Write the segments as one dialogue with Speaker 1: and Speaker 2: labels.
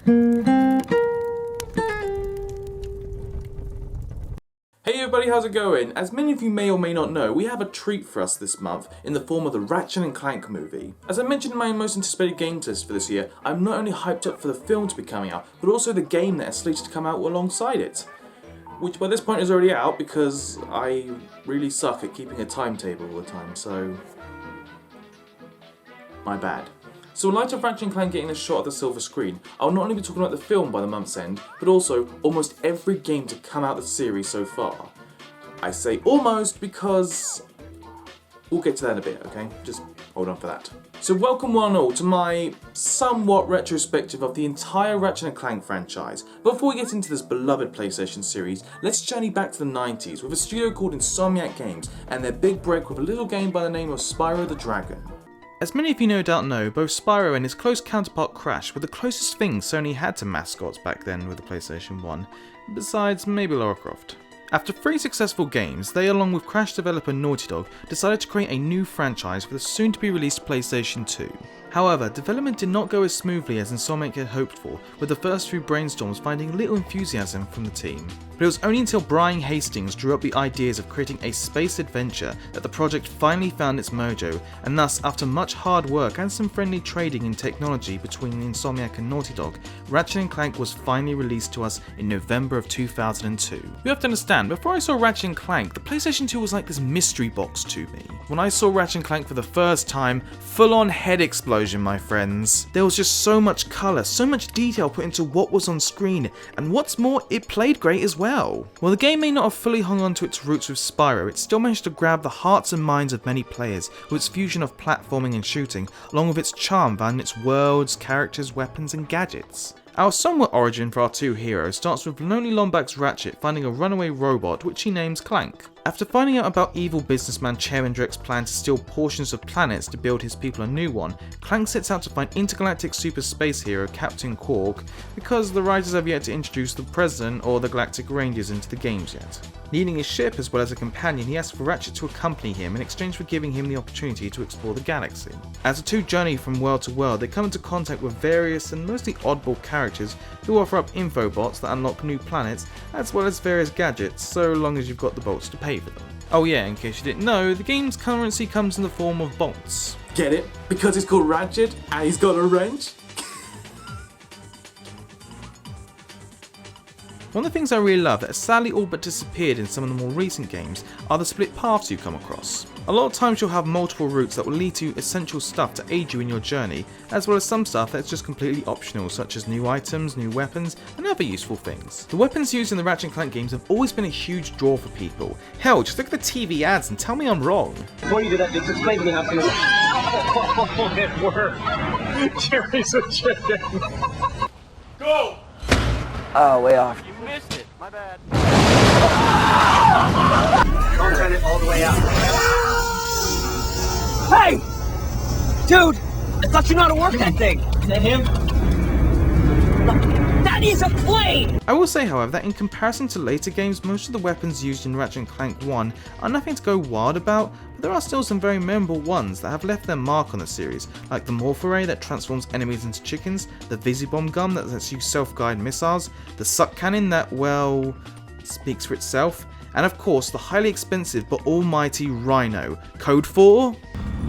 Speaker 1: Hey everybody, how's it going? As many of you may or may not know, we have a treat for us this month in the form of the Ratchet Clank movie. As I mentioned in my most anticipated games list for this year, I'm not only hyped up for the film to be coming out, but also the game that is slated to come out alongside it. Which by this point is already out because I really suck at keeping a timetable all the time, so my bad. So in light of Ratchet Clank getting a shot at the silver screen, I'll not only be talking about the film by the month's end, but also almost every game to come out of the series so far. I say almost because we'll get to that in a bit, okay? Just hold on for that. So welcome one and all to my somewhat retrospective of the entire Ratchet Clank franchise. Before we get into this beloved PlayStation series, let's journey back to the 90s with a studio called Insomniac Games and their big break with a little game by the name of Spyro the Dragon. As many of you no doubt know, both Spyro and his close counterpart Crash were the closest things Sony had to mascots back then with the PlayStation 1, besides maybe Lara Croft. After 3 successful games, they along with Crash developer Naughty Dog decided to create a new franchise for the soon to be released PlayStation 2. However, development did not go as smoothly as Insomniac had hoped for, with the first few brainstorms finding little enthusiasm from the team. But it was only until Brian Hastings drew up the ideas of creating a space adventure that the project finally found its mojo, and thus, after much hard work and some friendly trading in technology between Insomniac and Naughty Dog, Ratchet & Clank was finally released to us in November of 2002. You have to understand, before I saw Ratchet & Clank, the PlayStation 2 was like this mystery box to me. When I saw Ratchet & Clank for the first time, full-on head explosion, my friends. There was just so much colour, so much detail put into what was on screen, and what's more, it played great as well. While the game may not have fully hung on to its roots with Spyro, it still managed to grab the hearts and minds of many players with its fusion of platforming and shooting, along with its charm found in its worlds, characters, weapons and gadgets. Our somewhat origin for our two heroes starts with Lonely Lombax Ratchet finding a runaway robot which he names Clank. After finding out about evil businessman Chairman Drek's plan to steal portions of planets to build his people a new one, Clank sets out to find intergalactic super space hero Captain Quark because the writers have yet to introduce the President or the Galactic Rangers into the games yet. Needing his ship as well as a companion, he asks for Ratchet to accompany him in exchange for giving him the opportunity to explore the galaxy. As the two journey from world to world, they come into contact with various and mostly oddball characters who offer up infobots that unlock new planets, as well as various gadgets, so long as you've got the bolts to pay for them. Oh yeah, in case you didn't know, the game's currency comes in the form of bolts. Get it? Because it's called Ratchet and he's got a wrench? One of the things I really love that has sadly all but disappeared in some of the more recent games are the split paths you come across. A lot of times you'll have multiple routes that will lead to essential stuff to aid you in your journey, as well as some stuff that's just completely optional, such as new items, new weapons, and other useful things. The weapons used in the Ratchet & Clank games have always been a huge draw for people. Hell, just look at the TV ads and tell me I'm wrong.
Speaker 2: Before you do that, just explain to me how things it works. Jerry's a chicken.
Speaker 3: Go!
Speaker 4: Oh, way off.
Speaker 3: You missed it. My bad.
Speaker 2: Don't turn it all the way out.
Speaker 4: Hey! Dude! I thought you knew how to work that thing!
Speaker 2: Is that him?
Speaker 4: That is a plane!
Speaker 1: I will say, however, that in comparison to later games, most of the weapons used in Ratchet & Clank 1 are nothing to go wild about, but there are still some very memorable ones that have left their mark on the series, like the Morph Array that transforms enemies into chickens, the Visibomb gun that lets you self-guide missiles, the Suck Cannon that, well, speaks for itself, and of course the highly expensive but almighty Rhino, code for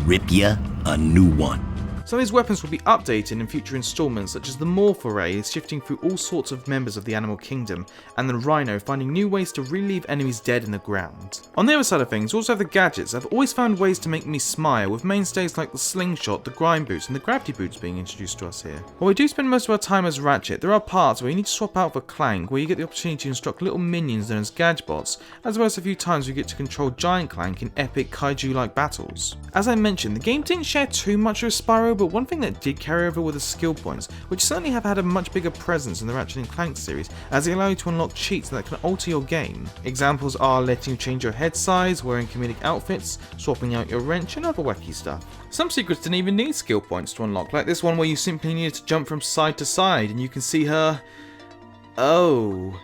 Speaker 5: Rip ya a new one.
Speaker 1: Some of these weapons will be updated in future installments, such as the Morph Array shifting through all sorts of members of the animal kingdom, and the Rhino finding new ways to relieve enemies dead in the ground. On the other side of things, we also have the gadgets. I've always found ways to make me smile, with mainstays like the Slingshot, the Grind Boots, and the Gravity Boots being introduced to us here. While we do spend most of our time as Ratchet, there are parts where you need to swap out for Clank, where you get the opportunity to instruct little minions known as Gadgebots, as well as a few times you get to control Giant Clank in epic kaiju-like battles. As I mentioned, the game didn't share too much with Spyro, but one thing that did carry over were the skill points, which certainly have had a much bigger presence in the Ratchet & Clank series, as they allow you to unlock cheats that can alter your game. Examples are letting you change your head size, wearing comedic outfits, swapping out your wrench, and other wacky stuff. Some secrets didn't even need skill points to unlock, like this one where you simply needed to jump from side to side and you can see her... Oh.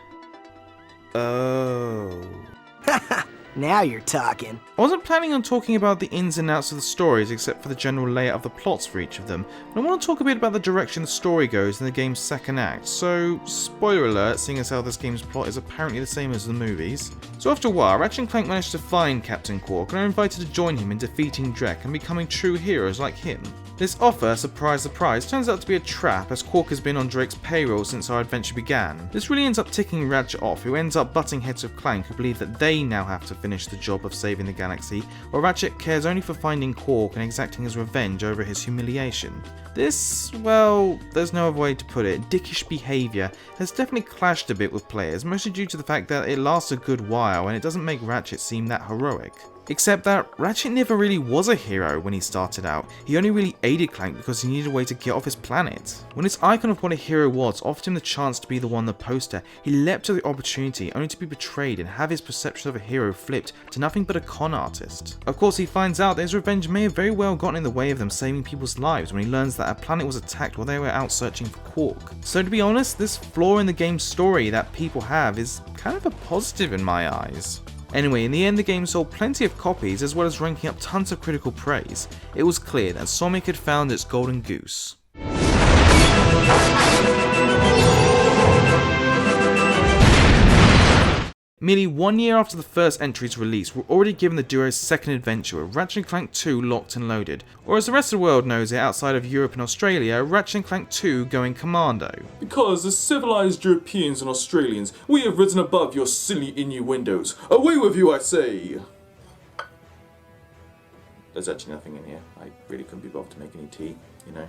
Speaker 4: Now you're talking.
Speaker 1: I wasn't planning on talking about the ins and outs of the stories except for the general layout of the plots for each of them, but I want to talk a bit about the direction the story goes in the game's second act, so spoiler alert, seeing as how this game's plot is apparently the same as the movies. So after a while, Ratchet Clank managed to find Captain Quark and are invited to join him in defeating Drek and becoming true heroes like him. This offer, surprise surprise, turns out to be a trap as Quark has been on Drake's payroll since our adventure began. This really ends up ticking Ratchet off, who ends up butting heads with Clank, who believe that they now have to finish the job of saving the galaxy, while Ratchet cares only for finding Quark and exacting his revenge over his humiliation. This, well, there's no other way to put it, dickish behaviour has definitely clashed a bit with players, mostly due to the fact that it lasts a good while and it doesn't make Ratchet seem that heroic. Except that Ratchet never really was a hero when he started out, he only really aided Clank because he needed a way to get off his planet. When his icon of what a hero was offered him the chance to be the one on the poster, he leapt to the opportunity only to be betrayed and have his perception of a hero flipped to nothing but a con artist. Of course, he finds out that his revenge may have very well gotten in the way of them saving people's lives when he learns that a planet was attacked while they were out searching for Quark. So to be honest, this flaw in the game's story that people have is kind of a positive in my eyes. Anyway, in the end the game sold plenty of copies as well as ranking up tons of critical praise. It was clear that Sonic had found its golden goose. Merely 1 year after the first entry's release, we're already given the duo's second adventure with Ratchet Clank 2 locked and loaded, or as the rest of the world knows it outside of Europe and Australia, Ratchet Clank 2 going commando. Because as civilized Europeans and Australians, we have risen above your silly innuendos. Away with you, I say! There's actually nothing in here. I really couldn't be bothered to make any tea, you know.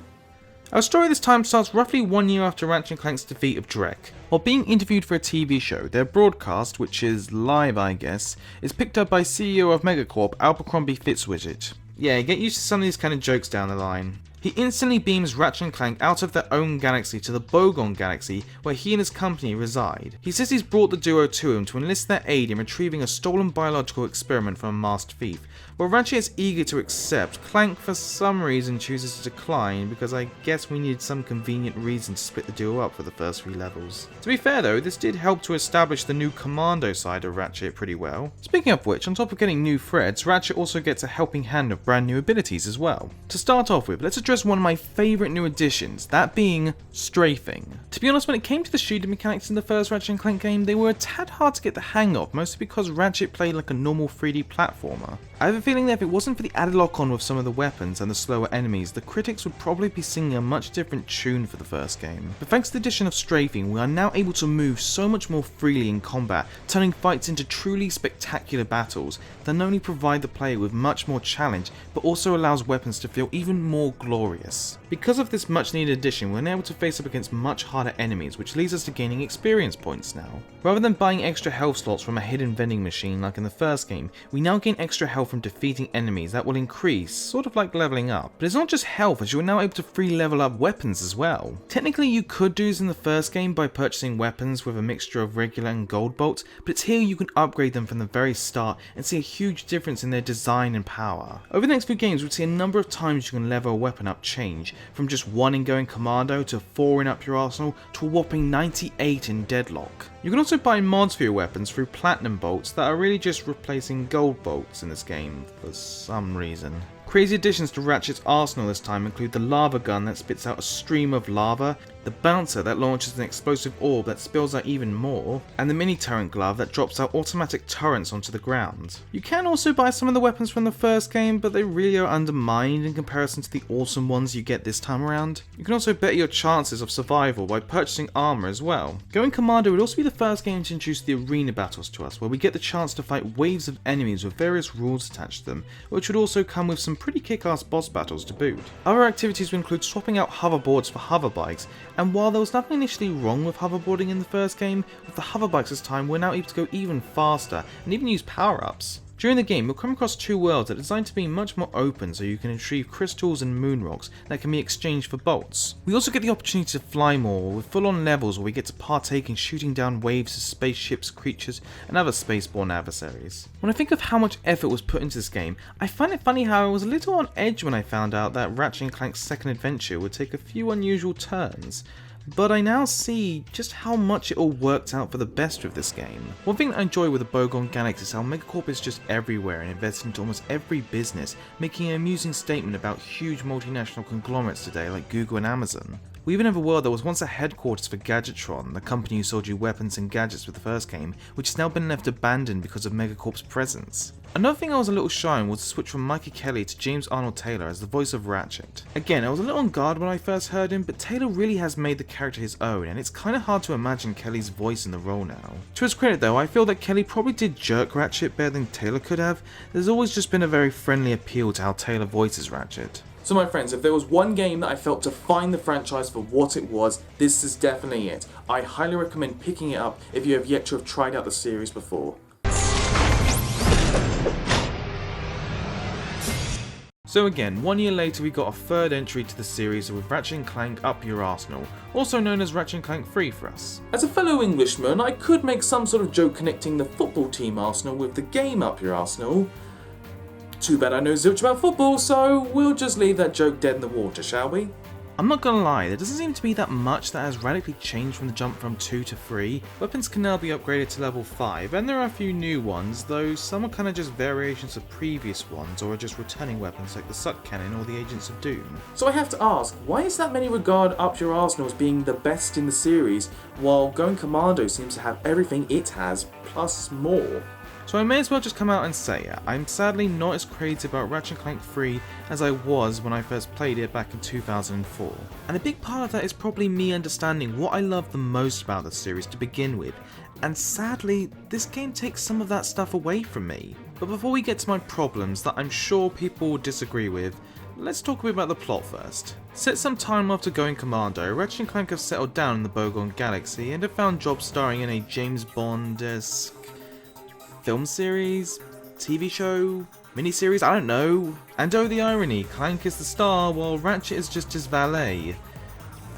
Speaker 1: Our story this time starts roughly 1 year after Ratchet Clank's defeat of Drek. While being interviewed for a TV show, their broadcast, which is live I guess, is picked up by CEO of Megacorp Abercrombie Fitzwidget. Yeah, get used to some of these kind of jokes down the line. He instantly beams Ratchet and Clank out of their own galaxy to the Bogon galaxy where he and his company reside. He says he's brought the duo to him to enlist their aid in retrieving a stolen biological experiment from a masked thief. While Ratchet is eager to accept, Clank for some reason chooses to decline because I guess we needed some convenient reason to split the duo up for the first 3 levels. To be fair though, this did help to establish the new commando side of Ratchet pretty well. Speaking of which, on top of getting new threads, Ratchet also gets a helping hand of brand new abilities as well. To start off with, let's address one of my favourite new additions, that being strafing. To be honest, when it came to the shooting mechanics in the first Ratchet & Clank game, they were a tad hard to get the hang of, mostly because Ratchet played like a normal 3D platformer. I have a feeling that if it wasn't for the added lock-on with some of the weapons and the slower enemies, the critics would probably be singing a much different tune for the first game. But thanks to the addition of strafing, we are now able to move so much more freely in combat, turning fights into truly spectacular battles that not only provide the player with much more challenge, but also allows weapons to feel even more glorious. Because of this much needed addition, we're now able to face up against much harder enemies, which leads us to gaining experience points now. Rather than buying extra health slots from a hidden vending machine like in the first game, we now gain extra health from defeating enemies that will increase, sort of like leveling up. But it's not just health, as you are now able to free level up weapons as well. Technically you could do this in the first game by purchasing weapons with a mixture of regular and gold bolts, but it's here you can upgrade them from the very start and see a huge difference in their design and power. Over the next few games we'll see a number of times you can level a weapon up change, from just 1 in going commando to 4 in up your arsenal to a whopping 98 in deadlock. You can also buy mods for your weapons through platinum bolts that are really just replacing gold bolts in this game for some reason. Crazy additions to Ratchet's arsenal this time include the lava gun that spits out a stream of lava, the bouncer that launches an explosive orb that spills out even more, and the mini turret glove that drops out automatic turrets onto the ground. You can also buy some of the weapons from the first game, but they really are undermined in comparison to the awesome ones you get this time around. You can also better your chances of survival by purchasing armor as well. Going commando would also be the first game to introduce the arena battles to us, where we get the chance to fight waves of enemies with various rules attached to them, which would also come with some pretty kick-ass boss battles to boot. Other activities would include swapping out hoverboards for hoverbikes, and while there was nothing initially wrong with hoverboarding in the first game, with the hoverbikes this time we're now able to go even faster and even use power-ups. During the game, you'll come across 2 worlds that are designed to be much more open so you can retrieve crystals and moon rocks that can be exchanged for bolts. We also get the opportunity to fly more, with full-on levels where we get to partake in shooting down waves of spaceships, creatures, and other spaceborne adversaries. When I think of how much effort was put into this game, I find it funny how I was a little on edge when I found out that Ratchet & Clank's second adventure would take a few unusual turns. but I now see just how much it all worked out for the best with this game. One thing that I enjoy with the Bogone Galaxy is how Megacorp is just everywhere and invested into almost every business, making an amusing statement about huge multinational conglomerates today like Google and Amazon. We even have a world that was once a headquarters for Gadgetron, the company who sold you weapons and gadgets with the first game, which has now been left abandoned because of Megacorp's presence. Another thing I was a little shy on was the switch from Micah Kelly to James Arnold Taylor as the voice of Ratchet. Again, I was a little on guard when I first heard him, but Taylor really has made the character his own, and it's kinda hard to imagine Kelly's voice in the role now. To his credit though, I feel that Kelly probably did jerk Ratchet better than Taylor could have. There's always just been a very friendly appeal to how Taylor voices Ratchet. So my friends, if there was one game that I felt defined the franchise for what it was, this is definitely it. I highly recommend picking it up if you have yet to have tried out the series before. So again, 1 year later we got a third entry to the series with Ratchet Clank Up Your Arsenal, also known as Ratchet Clank 3 for us. As a fellow Englishman, I could make some sort of joke connecting the football team Arsenal with the game Up Your Arsenal. Too bad I know zilch about football, so we'll just leave that joke dead in the water, shall we? I'm not gonna lie, there doesn't seem to be that much that has radically changed from the jump from 2 to 3. Weapons can now be upgraded to level 5, and there are a few new ones, though some are kinda just variations of previous ones, or are just returning weapons like the Suck Cannon or the Agents of Doom. So I have to ask, why is that many regard Up Your Arsenal as being the best in the series, while Going Commando seems to have everything it has, plus more? So I may as well just come out and say it, I'm sadly not as crazy about Ratchet Clank 3 as I was when I first played it back in 2004. And a big part of that is probably me understanding what I love the most about the series to begin with, and sadly, this game takes some of that stuff away from me. But before we get to my problems that I'm sure people will disagree with, let's talk a bit about the plot first. Set some time after Going Commando, Ratchet & Clank have settled down in the Bogone Galaxy and have found jobs starring in a James Bond-esque film series, TV show, miniseries, I don't know. And oh the irony, Clank is the star while Ratchet is just his valet.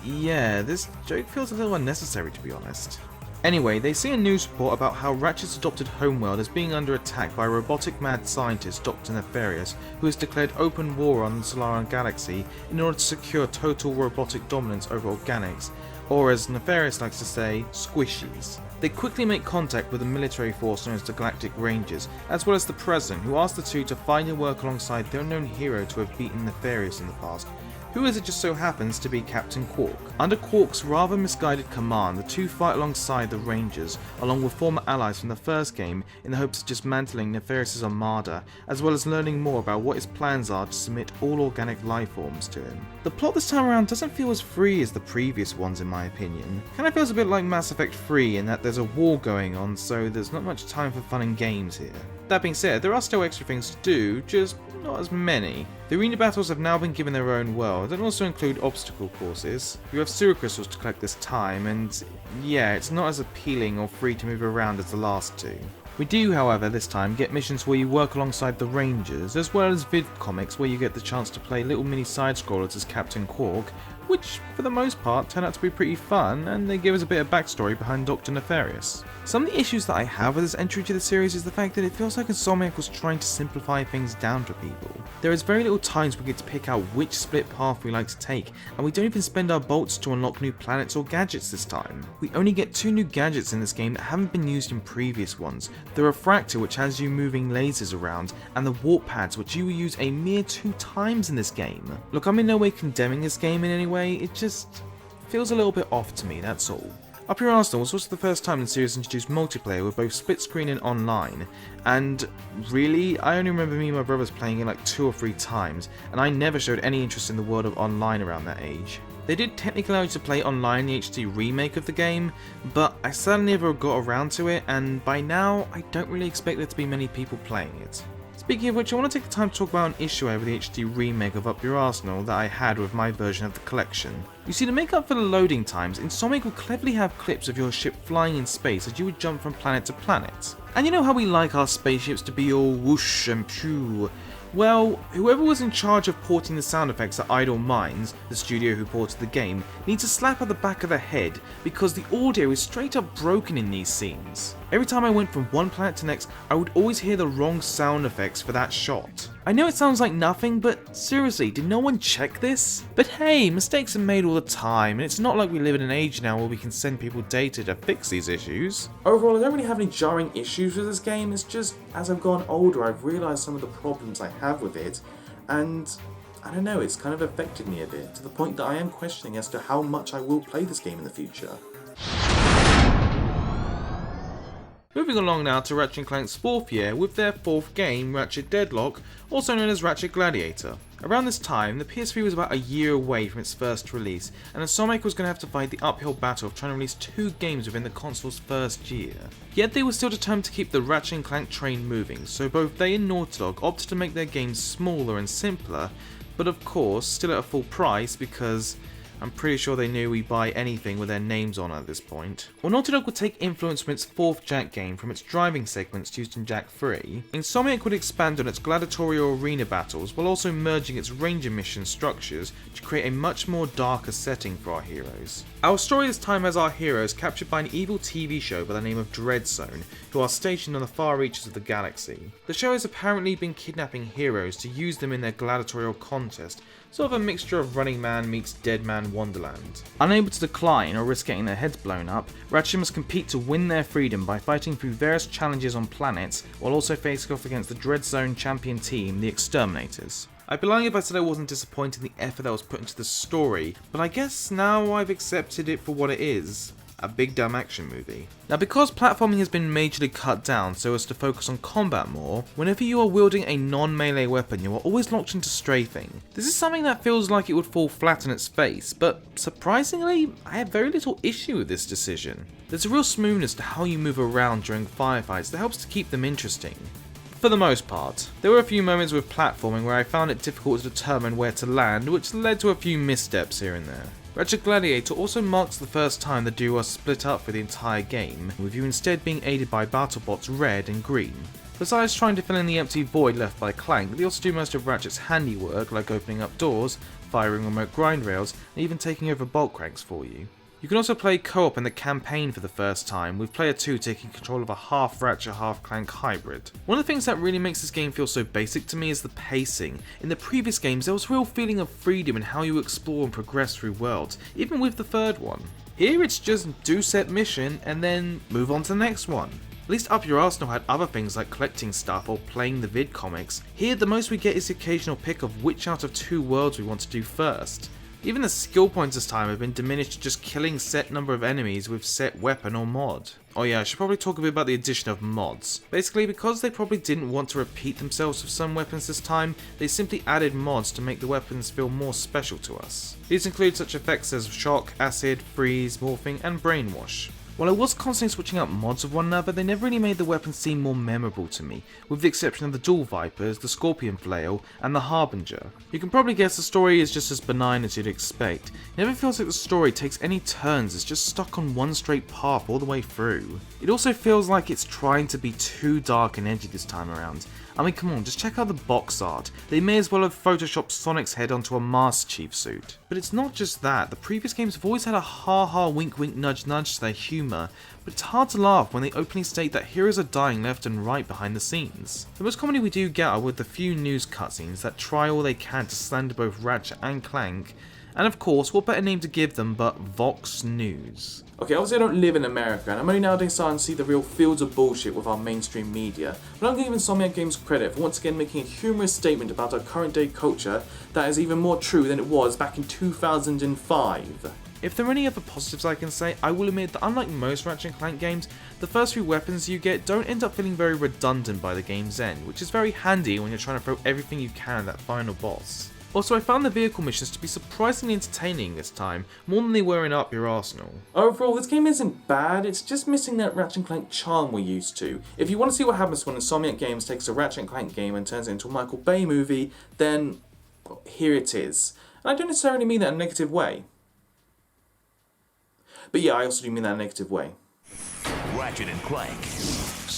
Speaker 1: Yeah, this joke feels a little unnecessary to be honest. Anyway, they see a news report about how Ratchet's adopted homeworld is being under attack by a robotic mad scientist, Dr. Nefarious, who has declared open war on the Solaran Galaxy in order to secure total robotic dominance over organics, or as Nefarious likes to say, squishies. They quickly make contact with a military force known as the Galactic Rangers, as well as the President, who asks the two to find and work alongside the unknown hero to have beaten Nefarious in the past, who as it just so happens to be Captain Quark. Under Quark's rather misguided command, the two fight alongside the Rangers, along with former allies from the first game, in the hopes of dismantling Nefarious' armada, as well as learning more about what his plans are to submit all organic life forms to him. The plot this time around doesn't feel as free as the previous ones in my opinion. Kinda feels a bit like Mass Effect 3 in that there's a war going on, so there's not much time for fun and games here. That being said, there are still extra things to do, just not as many. The arena battles have now been given their own world, and also include obstacle courses. You have sewer crystals to collect this time, and yeah, it's not as appealing or free to move around as the last two. We do, however, this time get missions where you work alongside the Rangers, as well as vid comics where you get the chance to play little mini side-scrollers as Captain Quark, which for the most part turn out to be pretty fun, and they give us a bit of backstory behind Dr. Nefarious. Some of the issues that I have with this entry to the series is the fact that it feels like Insomniac was trying to simplify things down for people. There is very little times we get to pick out which split path we like to take, and we don't even spend our bolts to unlock new planets or gadgets this time. We only get 2 new gadgets in this game that haven't been used in previous ones, the Refractor which has you moving lasers around, and the Warp Pads which you will use a mere 2 times in this game. Look, I'm in no way condemning this game in any way, it just feels a little bit off to me, that's all. Up Your Arsenal was also the first time the series introduced multiplayer with both split screen and online, and really, I only remember me and my brothers playing it like 2 or 3 times, and I never showed any interest in the world of online around that age. They did technically allow you to play online in the HD remake of the game, but I sadly never got around to it, and by now, I don't really expect there to be many people playing it. Speaking of which, I want to take the time to talk about an issue over the HD remake of Up Your Arsenal that I had with my version of the collection. You see, to make up for the loading times, Insomniac would cleverly have clips of your ship flying in space as you would jump from planet to planet. And you know how we like our spaceships to be all whoosh and pew? Well, whoever was in charge of porting the sound effects at Idle Minds, the studio who ported the game, needs a slap at the back of the head because the audio is straight up broken in these scenes. Every time I went from one planet to next, I would always hear the wrong sound effects for that shot. I know it sounds like nothing, but seriously, did no one check this? But hey, mistakes are made all the time, and it's not like we live in an age now where we can send people data to fix these issues. Overall, I don't really have any jarring issues with this game. It's just, as I've gone older, I've realised some of the problems I have with it, and I don't know, it's kind of affected me a bit, to the point that I am questioning as to how much I will play this game in the future. Moving along now to Ratchet Clank's 4th year with their 4th game, Ratchet Deadlock, also known as Ratchet Gladiator. Around this time, the PS3 was about a year away from its first release, and Insomniac was going to have to fight the uphill battle of trying to release 2 games within the console's first year. Yet they were still determined to keep the Ratchet Clank train moving, so both they and Naughty Dog opted to make their games smaller and simpler, but of course still at a full price because I'm pretty sure they knew we'd buy anything with their names on at this point. Well, Naughty Dog would take influence from its 4th Jak game from its driving segments used in Jak 3. Insomniac would expand on its gladiatorial arena battles while also merging its ranger mission structures to create a much more darker setting for our heroes. Our story this time has our heroes captured by an evil TV show by the name of Dreadzone, who are stationed on the far reaches of the galaxy. The show has apparently been kidnapping heroes to use them in their gladiatorial contest, sort of a mixture of Running Man meets Dead Man Wonderland. Unable to decline or risk getting their heads blown up, Ratchet must compete to win their freedom by fighting through various challenges on planets, while also facing off against the Dreadzone champion team, the Exterminators. I'd be lying if I said I wasn't disappointed in the effort that was put into the story, but I guess now I've accepted it for what it is. A big dumb action movie. Now, because platforming has been majorly cut down so as to focus on combat more, whenever you are wielding a non-melee weapon you are always locked into strafing. This is something that feels like it would fall flat on its face, but surprisingly, I have very little issue with this decision. There's a real smoothness to how you move around during firefights that helps to keep them interesting. For the most part. There were a few moments with platforming where I found it difficult to determine where to land, which led to a few missteps here and there. Ratchet Gladiator also marks the first time the duo are split up for the entire game, with you instead being aided by BattleBots Red and Green. Besides trying to fill in the empty void left by Clank, they also do most of Ratchet's handiwork, like opening up doors, firing remote grind rails, and even taking over bulk cranks for you. You can also play co-op in the campaign for the first time, with player 2 taking control of a half Ratchet, half Clank hybrid. One of the things that really makes this game feel so basic to me is the pacing. In the previous games there was a real feeling of freedom in how you explore and progress through worlds, even with the 3rd one. Here it's just do set mission and then move on to the next one. At least Up Your Arsenal had other things like collecting stuff or playing the vid comics. Here the most we get is the occasional pick of which out of 2 worlds we want to do first. Even the skill points this time have been diminished to just killing set number of enemies with set weapon or mod. Oh yeah, I should probably talk a bit about the addition of mods. Basically, because they probably didn't want to repeat themselves with some weapons this time, they simply added mods to make the weapons feel more special to us. These include such effects as shock, acid, freeze, morphing, and brainwash. While I was constantly switching out mods of one another, they never really made the weapons seem more memorable to me, with the exception of the Dual Vipers, the Scorpion Flail, and the Harbinger. You can probably guess the story is just as benign as you'd expect. It never feels like the story takes any turns, it's just stuck on one straight path all the way through. It also feels like it's trying to be too dark and edgy this time around. I mean, come on, just check out the box art. They may as well have photoshopped Sonic's head onto a Master Chief suit. But it's not just that, the previous games have always had a ha-ha wink-wink nudge-nudge to their humour, but it's hard to laugh when they openly state that heroes are dying left and right behind the scenes. The most comedy we do get are with the few news cutscenes that try all they can to slander both Ratchet and Clank, and of course, what better name to give them but Vox News. Okay, obviously I don't live in America, and I'm only nowadays starting to see the real fields of bullshit with our mainstream media, but I'm giving Insomniac Games credit for once again making a humorous statement about our current day culture that is even more true than it was back in 2005. If there are any other positives I can say, I will admit that unlike most Ratchet & Clank games, the first few weapons you get don't end up feeling very redundant by the game's end, which is very handy when you're trying to throw everything you can at that final boss. Also, I found the vehicle missions to be surprisingly entertaining this time, more than they were in Up Your Arsenal. Overall, this game isn't bad, it's just missing that Ratchet & Clank charm we're used to. If you want to see what happens when Insomniac Games takes a Ratchet & Clank game and turns it into a Michael Bay movie, then here it is. And I don't necessarily mean that in a negative way. But yeah, I also do mean that in a negative way.
Speaker 5: Ratchet and Clank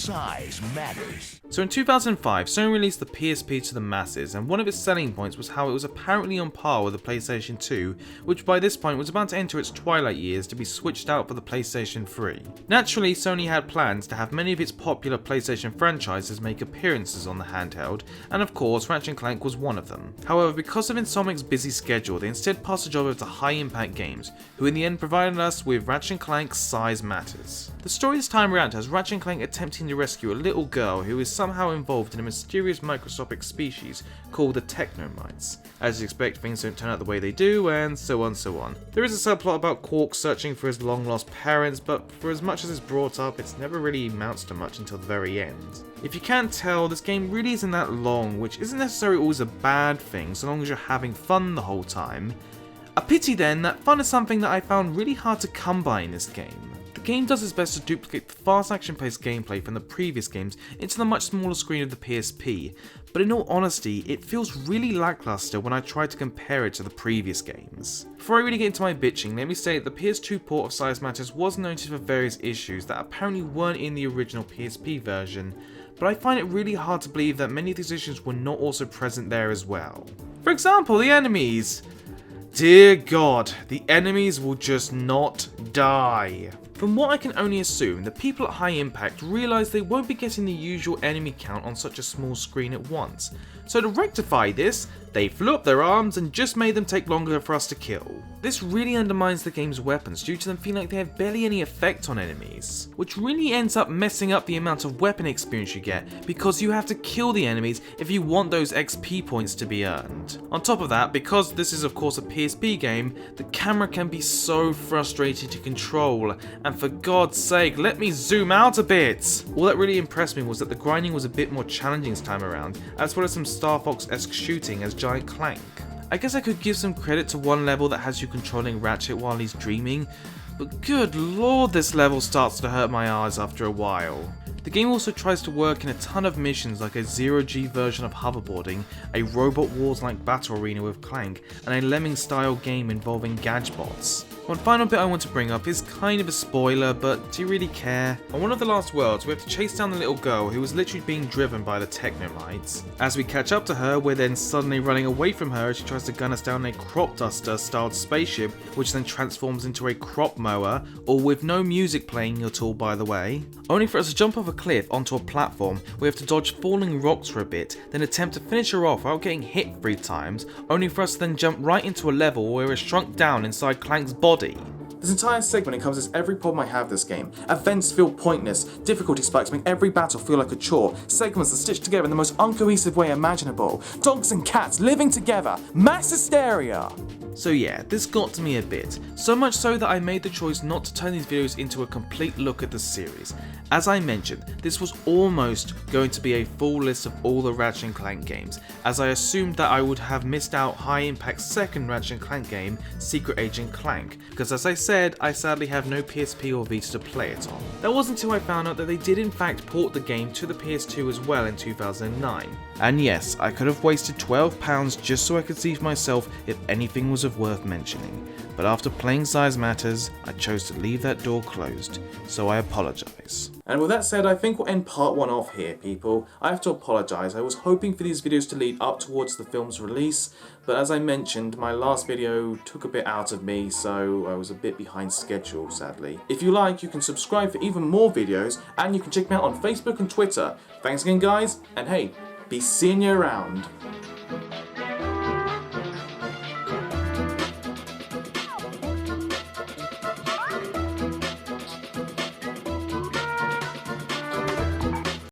Speaker 5: size matters.
Speaker 1: So in 2005, Sony released the PSP to the masses, and one of its selling points was how it was apparently on par with the PlayStation 2, which by this point was about to enter its twilight years to be switched out for the PlayStation 3. Naturally, Sony had plans to have many of its popular PlayStation franchises make appearances on the handheld, and of course Ratchet Clank was one of them. However, because of Insomniac's busy schedule, they instead passed the job over to High Impact Games, who in the end provided us with Ratchet Clank Size Matters. The story this time around has Ratchet Clank attempting to rescue a little girl who is somehow involved in a mysterious microscopic species called the Technomites. As you expect, things don't turn out the way they do, and so on so on. There is a subplot about Quark searching for his long lost parents, but for as much as it's brought up, it's never really amounts to much until the very end. If you can't tell, this game really isn't that long, which isn't necessarily always a bad thing so long as you're having fun the whole time. A pity then that fun is something that I found really hard to come by in this game. The game does its best to duplicate the fast action-paced gameplay from the previous games into the much smaller screen of the PSP, but in all honesty, it feels really lackluster when I try to compare it to the previous games. Before I really get into my bitching, let me say that the PS2 port of Size Matters was noted for various issues that apparently weren't in the original PSP version, but I find it really hard to believe that many of these issues were not also present there as well. For example, the enemies. Dear God, the enemies will just not die. From what I can only assume, the people at High Impact realise they won't be getting the usual enemy count on such a small screen at once. So to rectify this, they flew up their arms and just made them take longer for us to kill. This really undermines the game's weapons due to them feeling like they have barely any effect on enemies, which really ends up messing up the amount of weapon experience you get because you have to kill the enemies if you want those XP points to be earned. On top of that, because this is of course a PSP game, the camera can be so frustrating to control, and for God's sake, let me zoom out a bit! All that really impressed me was that the grinding was a bit more challenging this time around, as well as some Star Fox-esque shooting as Giant Clank. I guess I could give some credit to one level that has you controlling Ratchet while he's dreaming, but good lord, this level starts to hurt my eyes after a while. The game also tries to work in a ton of missions like a zero-G version of hoverboarding, a Robot Wars-like battle arena with Clank, and a Lemming-style game involving Gadgebots. One final bit I want to bring up is kind of a spoiler, but do you really care? On one of the last worlds, we have to chase down the little girl who was literally being driven by the Technomites. As we catch up to her, we're then suddenly running away from her as she tries to gun us down in a crop duster styled spaceship, which then transforms into a crop mower, all with no music playing at all by the way. Only for us to jump off a cliff onto a platform, we have to dodge falling rocks for a bit, then attempt to finish her off without getting hit 3 times, only for us to then jump right into a level where we're shrunk down inside Clank's body. This entire segment encompasses every problem I have this game. Events feel pointless, difficulty spikes make every battle feel like a chore, segments are stitched together in the most uncohesive way imaginable, dogs and cats living together, mass hysteria! So yeah, this got to me a bit, so much so that I made the choice not to turn these videos into a complete look at the series. As I mentioned, this was almost going to be a full list of all the Ratchet & Clank games, as I assumed that I would have missed out High Impact's second Ratchet & Clank game, Secret Agent Clank, because as I said, I sadly have no PSP or Vita to play it on. That wasn't until I found out that they did in fact port the game to the PS2 as well in 2009. And yes, I could have wasted £12 just so I could see for myself if anything was of worth mentioning, but after playing Size Matters, I chose to leave that door closed, so I apologise. And with that said, I think we'll end part 1 off here, people. I have to apologise, I was hoping for these videos to lead up towards the film's release, but as I mentioned, my last video took a bit out of me, so I was a bit behind schedule, sadly. If you like, you can subscribe for even more videos, and you can check me out on Facebook and Twitter. Thanks again, guys, and hey, be seeing you around.